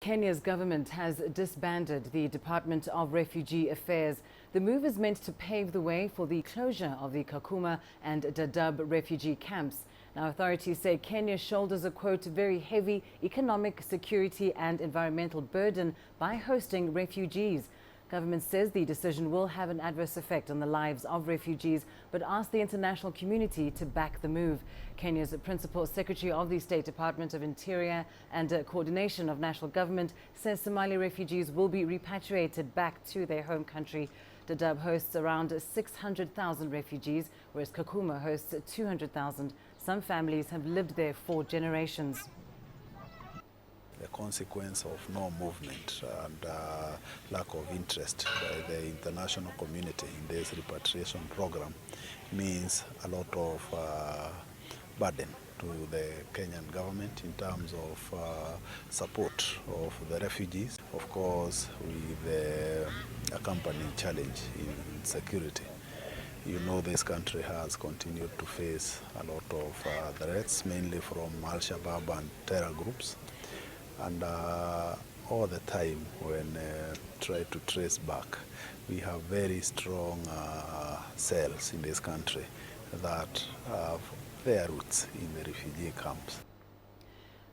Kenya's government has disbanded the Department of Refugee Affairs. The move is meant to pave the way for the closure of the Kakuma and Dadaab refugee camps. Now, authorities say Kenya shoulders a, quote, very heavy economic, security and environmental burden by hosting refugees. Government says the decision will have an adverse effect on the lives of refugees, but asked the international community to back the move. Kenya's Principal Secretary of the State Department of Interior and Coordination of National Government says Somali refugees will be repatriated back to their home country. Dadaab hosts around 600,000 refugees, whereas Kakuma hosts 200,000. Some families have lived there for generations. The consequence of no movement and lack of interest by the international community in this repatriation program means a lot of burden to the Kenyan government in terms of support of the refugees, of course with the accompanying challenge in security. You know, this country has continued to face a lot of threats, mainly from Al-Shabaab and terror groups. And all the time when try to trace back, we have very strong cells in this country that have their roots in the refugee camps.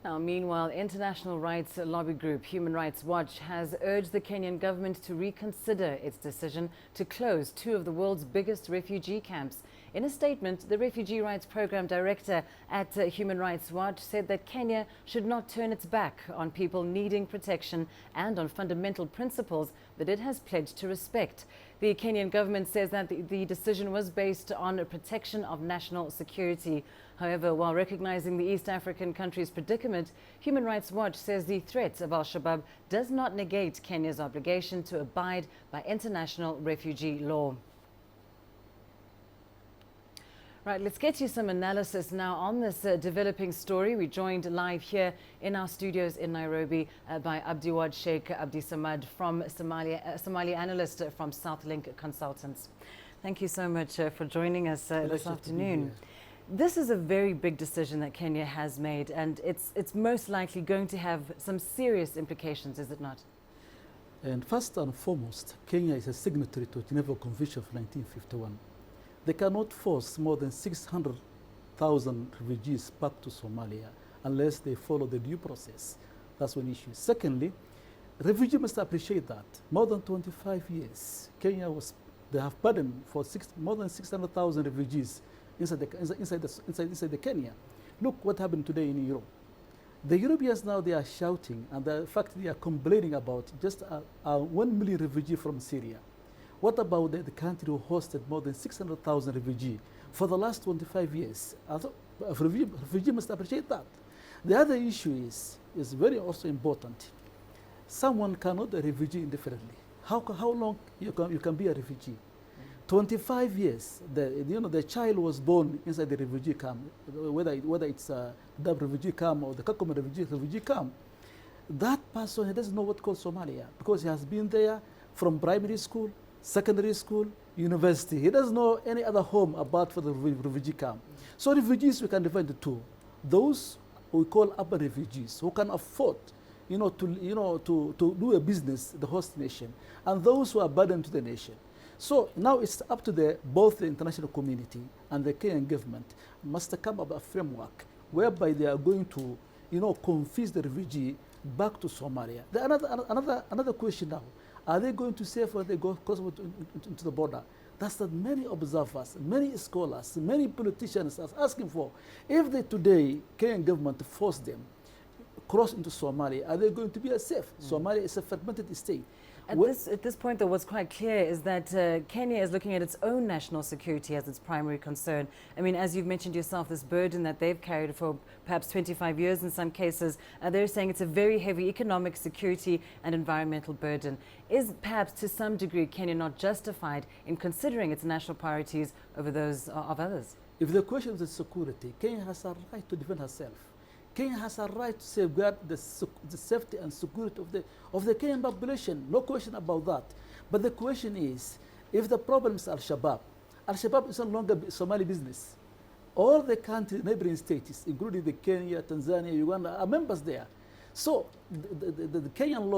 Now, meanwhile, international rights lobby group Human Rights Watch has urged the Kenyan government to reconsider its decision to close two of the world's biggest refugee camps. In a statement, the Refugee Rights Program Director at Human Rights Watch said that Kenya should not turn its back on people needing protection and on fundamental principles that it has pledged to respect. The Kenyan government says that the decision was based on a protection of national security. However, while recognizing the East African country's predicament, Human Rights Watch says the threat of Al-Shabaab does not negate Kenya's obligation to abide by international refugee law. Right, let's get you some analysis now on this developing story. We're joined live here in our studios in Nairobi by Abdiwad Sheikh Abdisamad from Somali analyst from Southlink Consultants. Thank you so much for joining us this afternoon. This is a very big decision that Kenya has made, and it's most likely going to have some serious implications, is it not? And first and foremost, Kenya is a signatory to the Geneva Convention of 1951. They cannot force more than 600,000 refugees back to Somalia unless they follow the due process. That's one issue. Secondly, refugees must appreciate that more than 25 years, they have burdened for more than 600,000 refugees inside the Kenya. Look what happened today in Europe. The Europeans now, they are shouting, and in fact they are complaining about just 1 million refugees from Syria. What about the country who hosted more than 600,000 refugees for the last 25 years? Refugees must appreciate that. The other issue is very also important. Someone cannot be a refugee indefinitely. How long you can be a refugee? 25 years. The child was born inside the refugee camp, whether it's the refugee camp or the Kakuma refugee camp. That person, he doesn't know what called Somalia because he has been there from primary school, secondary school, university. He doesn't know any other home apart from the refugee camp. So refugees, we can divide into two. Those we call urban refugees who can afford, to do a business, the host nation, and those who are burdened to the nation. So now it's up to both the international community and the Kenyan government must come up with a framework whereby they are going to, confuse the refugee back to Somalia. Another question now. Are they going to save when they go cross into the border? That's what many observers, many scholars, many politicians are asking for. If today Kenyan government force them cross into Somalia, are they going to be safe? Somalia is a fragmented state. At this point, though, what's quite clear is that Kenya is looking at its own national security as its primary concern. I mean, as you've mentioned yourself, this burden that they've carried for perhaps 25 years in some cases, they're saying it's a very heavy economic, security and environmental burden. Is perhaps to some degree Kenya not justified in considering its national priorities over those of others? If the question is security, Kenya has a right to defend herself. Kenya has a right to safeguard the safety and security of the Kenyan population. No question about that. But the question is, if the problem is Al-Shabaab is no longer Somali business. All the country, neighboring states, including the Kenya, Tanzania, Uganda, are members there. So the Kenyan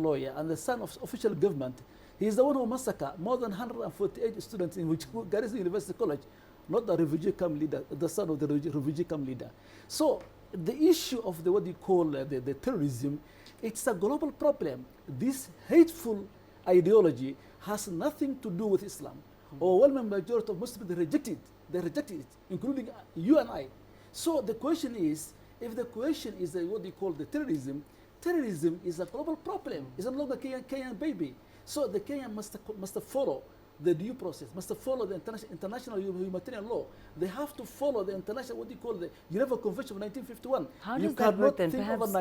lawyer and the son of official government, he is the one who massacred more than 148 students in which Garissa University College, not the refugee camp leader, the son of the refugee camp leader. So the issue of what you call the terrorism, it's a global problem. This hateful ideology has nothing to do with Islam. Overwhelming majority of Muslims, they reject it, including you and I. So the question is, if the question is what you call the terrorism, terrorism is a global problem. It's no longer Kenyan baby. So the Kenyan must follow the due process, must follow the international humanitarian law. They have to follow the international, what you call the Geneva Convention of 1951. How does that work then? Perhaps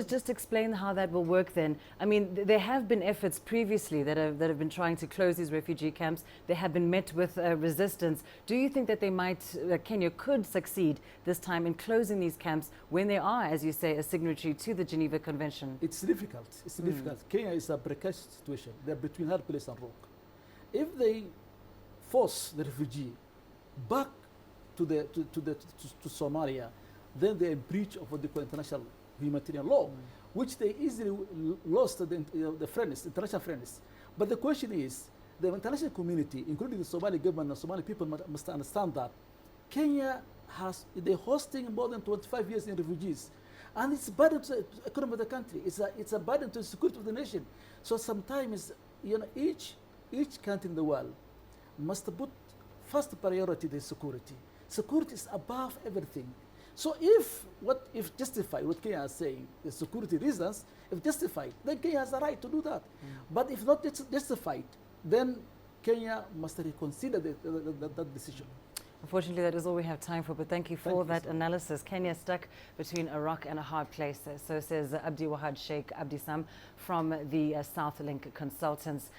just explain how that will work then. I mean, there have been efforts previously that have been trying to close these refugee camps. They have been met with resistance. Do you think that they might, Kenya could succeed this time in closing these camps when they are, as you say, a signatory to the Geneva Convention? It's difficult. It's difficult. Kenya is a precarious situation. They're between hard place and rock. If they force the refugee back to Somalia, then they're in breach of what they call international humanitarian law, which they easily lost the international friends. But the question is, the international community, including the Somali government and Somali people, must understand that Kenya they're hosting more than 25 years in refugees. And it's a burden to the economy of the country. It's a burden to the security of the nation. So sometimes, each country in the world must put first priority the security. Security is above everything. So if justified, what Kenya is saying, the security reasons, if justified, then Kenya has a right to do that. But if not justified, then Kenya must reconsider that decision. Unfortunately, that is all we have time for, but thank you for that analysis. Kenya stuck between a rock and a hard place. So says Abdi Wahad Sheikh Abdi Sam from the South Link Consultants.